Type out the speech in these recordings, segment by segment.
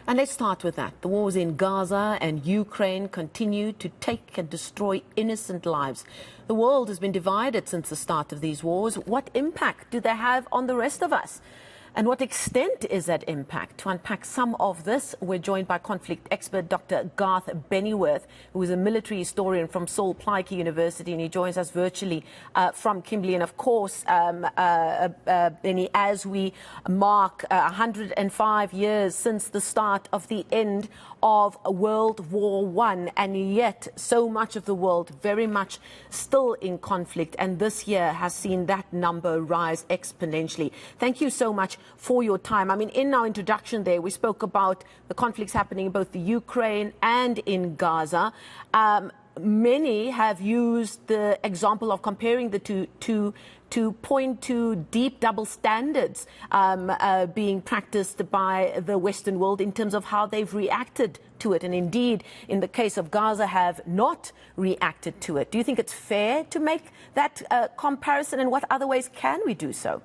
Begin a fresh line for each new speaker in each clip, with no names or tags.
And let's start with that. The wars in Gaza and Ukraine continue to take and destroy innocent lives. The world has been divided since the start of these wars. What impact do they have on the rest of us? And what extent is that impact? To unpack some of this, we're joined by conflict expert Dr. Garth Benneyworth, who is a military historian from Sol Plaatje University, and he joins us virtually from Kimberley. And of course, Benny, as we mark 105 years since the start of the end of World War I, and yet so much of the world very much still in conflict, and this year has seen that number rise exponentially. Thank you so much for your time. I mean, in our introduction there, we spoke about the conflicts happening in both the Ukraine and in Gaza. Many have used the example of comparing the two to point to deep double standards being practiced by the Western world in terms of how they've reacted to it. And indeed, in the case of Gaza, have not reacted to it. Do you think it's fair to make that comparison, and what other ways can we do so?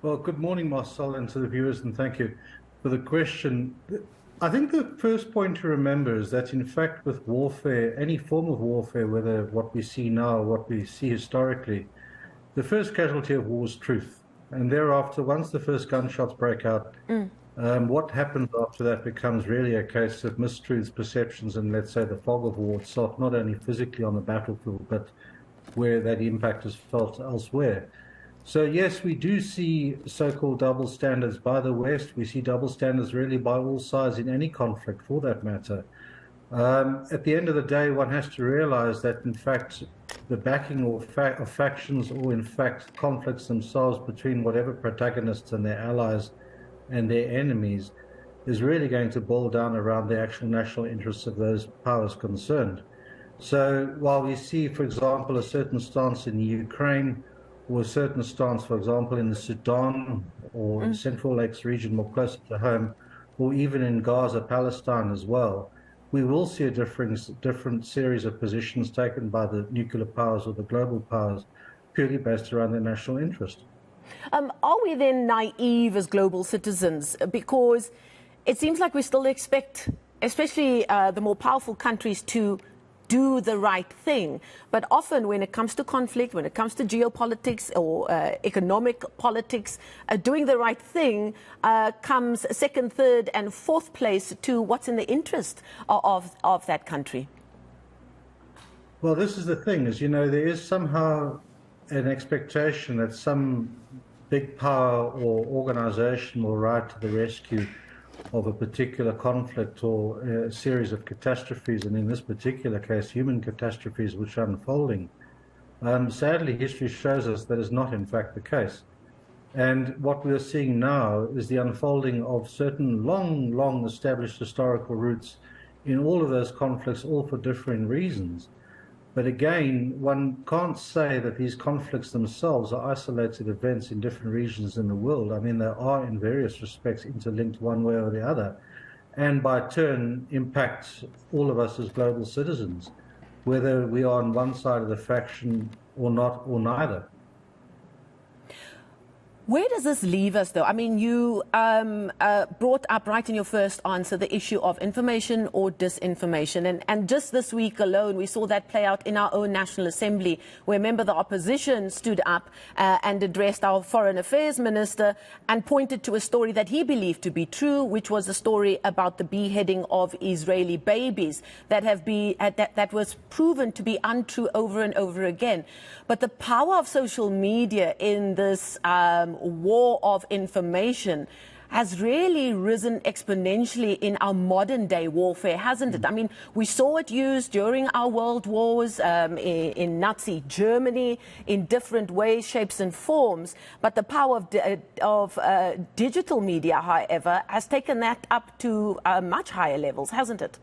Well, good morning, Marcelle, and to the viewers, and thank you for the question. I think the first point to remember is that, in fact, with warfare, any form of warfare, whether what we see now or what we see historically, the first casualty of war is truth. And thereafter, once the first gunshots break out, what happens after that becomes really a case of mistruths, perceptions, and let's say the fog of war itself, not only physically on the battlefield, but where that impact is felt elsewhere. So yes, we do see so-called double standards by the West. We see double standards really by all sides in any conflict, for that matter. At the end of the day, one has to realize that, in fact, the backing of factions, or in fact conflicts themselves between whatever protagonists and their allies and their enemies, is really going to boil down around the actual national interests of those powers concerned. So while we see, for example, a certain stance in the Ukraine, or a certain stance, for example, in the Sudan or Central Lakes region more closer to home, or even in Gaza, Palestine as well, we will see a different series of positions taken by the nuclear powers or the global powers, purely based around their national interest.
Are we then naive as global citizens? Because it seems like we still expect, especially the more powerful countries, to do the right thing. But often when it comes to conflict, when it comes to geopolitics or economic politics, doing the right thing comes second, third and fourth place to what's in the interest of that country.
Well, this is the thing, is, you know, there is somehow an expectation that some big power or organization will ride to the rescue of a particular conflict or a series of catastrophes, and in this particular case, human catastrophes which are unfolding. Sadly, history shows us that is not in fact the case. And what we are seeing now is the unfolding of certain long established historical roots in all of those conflicts, all for differing reasons. But again, one can't say that these conflicts themselves are isolated events in different regions in the world. I mean, they are in various respects interlinked one way or the other, and by turn impact all of us as global citizens, whether we are on one side of the faction or not, or neither.
Where does this leave us, though? I mean, you brought up right in your first answer the issue of information or disinformation. And just this week alone, we saw that play out in our own National Assembly, where a member of the opposition stood up and addressed our Foreign Affairs Minister and pointed to a story that he believed to be true, which was a story about the beheading of Israeli babies that was proven to be untrue over and over again. But the power of social media in this war of information has really risen exponentially in our modern day warfare, hasn't it? I mean, we saw it used during our world wars in Nazi Germany in different ways, shapes and forms. But the power of digital media, however, has taken that up to much higher levels, hasn't it?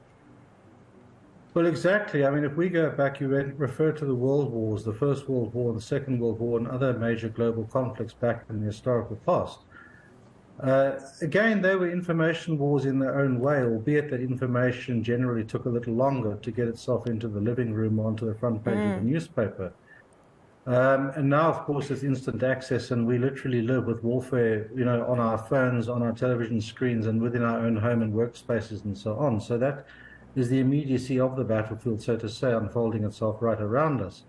Well, exactly. I mean, if we go back, you refer to the world wars, the First World War, the Second World War, and other major global conflicts back in the historical past. Again, they were information wars in their own way, albeit that information generally took a little longer to get itself into the living room, onto the front page of the newspaper. And now, of course, it's instant access, and we literally live with warfare, on our phones, on our television screens, and within our own home and workspaces and so on. So that is the immediacy of the battlefield, so to say, unfolding itself right around us.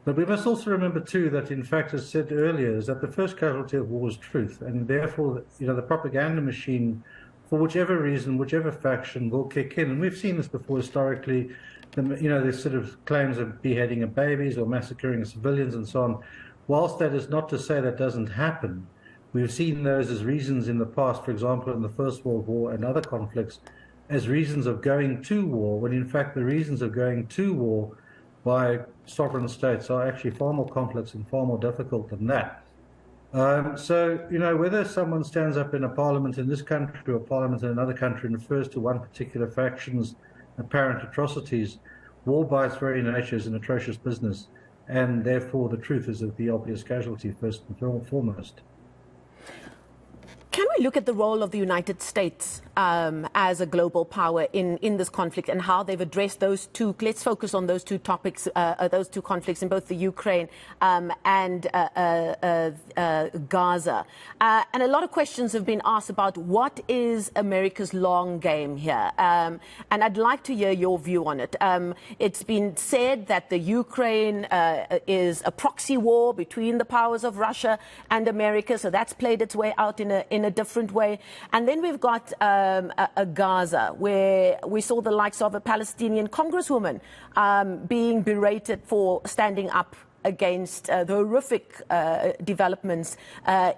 But we must also remember, too, that in fact, as said earlier, is that the first casualty of war is truth. And therefore, the propaganda machine, for whichever reason, whichever faction, will kick in. And we've seen this before historically. There's sort of claims of beheading of babies or massacring of civilians and so on. Whilst that is not to say that doesn't happen, we've seen those as reasons in the past, for example, in the First World War and other conflicts, as reasons of going to war, when in fact the reasons of going to war by sovereign states are actually far more complex and far more difficult than that. So, whether someone stands up in a parliament in this country or a parliament in another country and refers to one particular faction's apparent atrocities, war by its very nature is an atrocious business, and therefore the truth is the obvious casualty first and foremost.
Can we look at the role of the United States as a global power in this conflict and how they've addressed those two? Let's focus on those two topics, those two conflicts in both the Ukraine and Gaza. And a lot of questions have been asked about what is America's long game here. And I'd like to hear your view on it. It's been said that the Ukraine is a proxy war between the powers of Russia and America, so that's played its way out in a different way. And then we've got a Gaza, where we saw the likes of a Palestinian congresswoman being berated for standing up against the horrific developments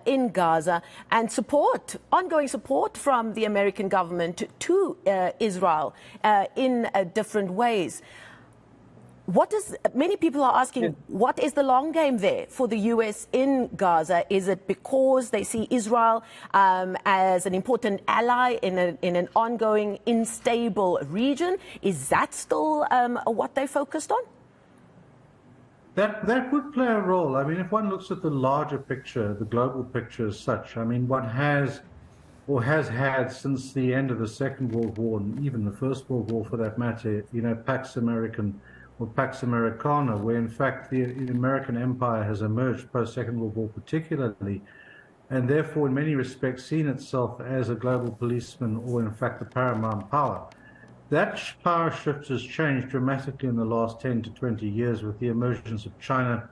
in Gaza, and ongoing support from the American government to Israel in different ways. Many people are asking, what is the long game there for the U.S. in Gaza? Is it because they see Israel as an important ally in an ongoing unstable region? Is that still what they focused on?
That would play a role. I mean, if one looks at the larger picture, the global picture as such, I mean, one has had since the end of the Second World War, and even the First World War for that matter, Pax American or Pax Americana, where in fact the American empire has emerged post-Second World War particularly, and therefore in many respects seen itself as a global policeman or in fact the paramount power. That power shift has changed dramatically in the last 10 to 20 years with the emergence of China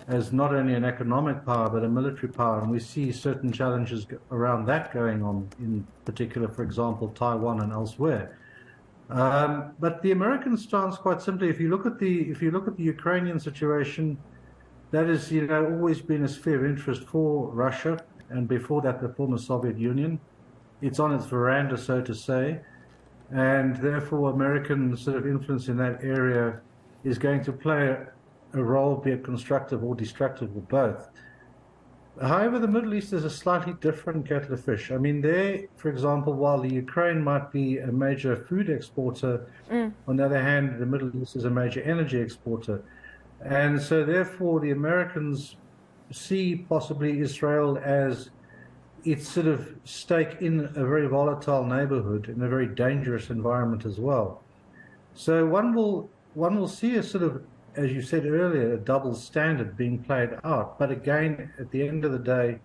as not only an economic power but a military power, and we see certain challenges around that going on, in particular, for example, Taiwan and elsewhere. But the American stance, quite simply, if you look at the Ukrainian situation, that has always been a sphere of interest for Russia, and before that the former Soviet Union. It's on its veranda, so to say, and therefore American sort of influence in that area is going to play a role, be it constructive or destructive, or both. However, the Middle East is a slightly different kettle of fish. I mean, there, for example, while the Ukraine might be a major food exporter, on the other hand, the Middle East is a major energy exporter. And so therefore, the Americans see possibly Israel as its sort of stake in a very volatile neighborhood, in a very dangerous environment as well. So one will see a sort of, as you said earlier, a double standard being played out. But again, at the end of the day,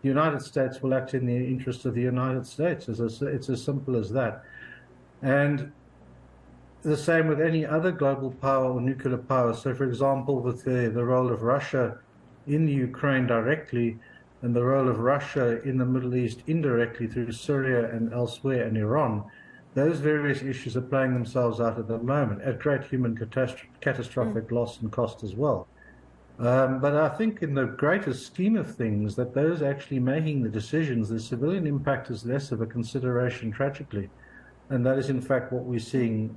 the United States will act in the interest of the United States. It's as simple as that. And the same with any other global power or nuclear power. So, for example, with the role of Russia in the Ukraine directly, and the role of Russia in the Middle East indirectly through Syria and elsewhere and Iran, those various issues are playing themselves out at the moment at great human catastrophic loss and cost as well. But I think in the greater scheme of things, that those actually making the decisions, the civilian impact is less of a consideration, tragically. And that is in fact what we're seeing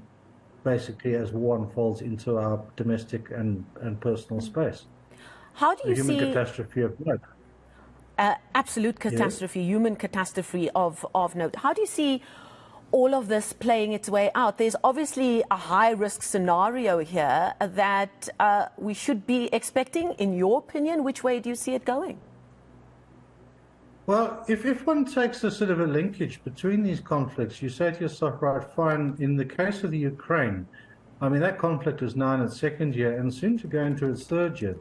basically as war unfolds into our domestic and personal space.
How do you see...
human catastrophe of note.
Absolute catastrophe, yes. Human catastrophe of note. How do you see all of this playing its way out? There's obviously a high-risk scenario here that we should be expecting. In your opinion, which way do you see it going?
Well, if one takes a sort of a linkage between these conflicts, you say to yourself, right, fine, in the case of the Ukraine, I mean, that conflict is now in its second year and soon to go into its third year.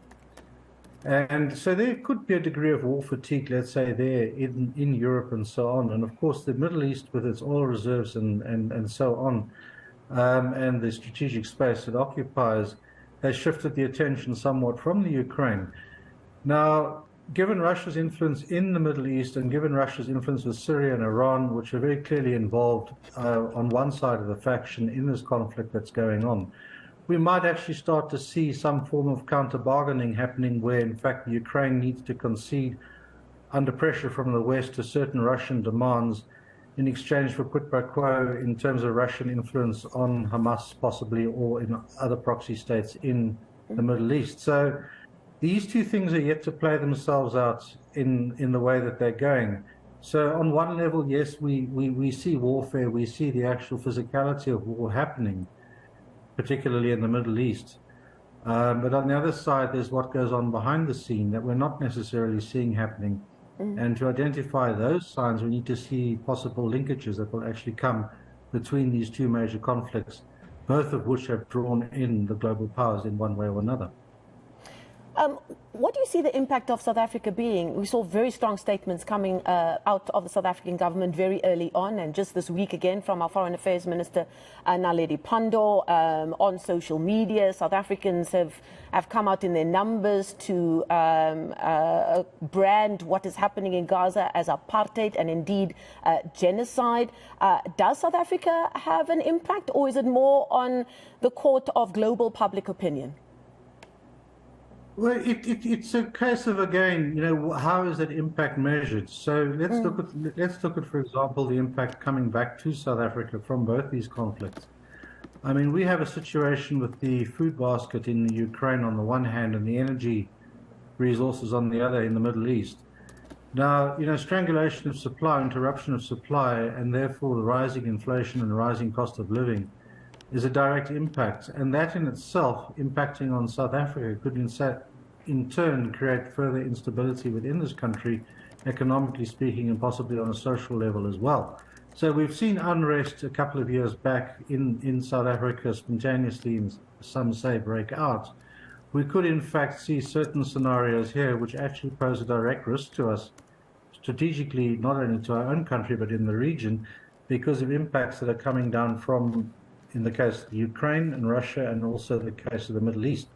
And so there could be a degree of war fatigue, let's say, there in Europe and so on. And of course, the Middle East with its oil reserves and so on, and the strategic space it occupies, has shifted the attention somewhat from the Ukraine. Now, given Russia's influence in the Middle East and given Russia's influence with Syria and Iran, which are very clearly involved on one side of the faction in this conflict that's going on, we might actually start to see some form of counter-bargaining happening where, in fact, the Ukraine needs to concede under pressure from the West to certain Russian demands in exchange for quid pro quo in terms of Russian influence on Hamas, possibly, or in other proxy states in the Middle East. So these two things are yet to play themselves out in the way that they're going. So on one level, yes, we see warfare, we see the actual physicality of war happening, particularly in the Middle East. But on the other side, there's what goes on behind the scene that we're not necessarily seeing happening. And to identify those signs, we need to see possible linkages that will actually come between these two major conflicts, both of which have drawn in the global powers in one way or another.
What do you see the impact of South Africa being? We saw very strong statements coming out of the South African government very early on, and just this week again from our Foreign Affairs Minister, Naledi Pandor, on social media. South Africans have come out in their numbers to brand what is happening in Gaza as apartheid and indeed genocide. Does South Africa have an impact, or is it more on the court of global public opinion?
Well, it's a case of, again, how is that impact measured? So let's look at, for example, the impact coming back to South Africa from both these conflicts. I mean, we have a situation with the food basket in the Ukraine on the one hand and the energy resources on the other in the Middle East. Now, strangulation of supply, interruption of supply, and therefore the rising inflation and rising cost of living is a direct impact, and that in itself, impacting on South Africa, could in turn create further instability within this country, economically speaking, and possibly on a social level as well. So we've seen unrest a couple of years back in South Africa spontaneously, and some say break out. We could in fact see certain scenarios here which actually pose a direct risk to us strategically, not only to our own country, but in the region, because of impacts that are coming down from, in the case of Ukraine and Russia, and also the case of the Middle East.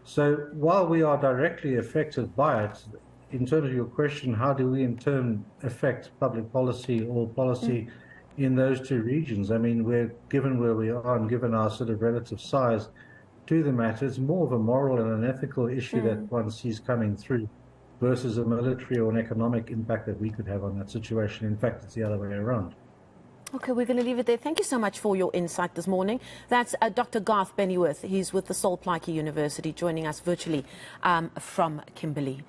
So while we are directly affected by it, in terms of your question, how do we in turn affect public policy or policy in those two regions? I mean, given where we are and given our sort of relative size to the matter, it's more of a moral and an ethical issue that one sees coming through versus a military or an economic impact that we could have on that situation. In fact, it's the other way around.
Okay, we're going to leave it there. Thank you so much for your insight this morning. That's Dr. Garth Benneyworth. He's with the Sol Plaatje University, joining us virtually from Kimberley.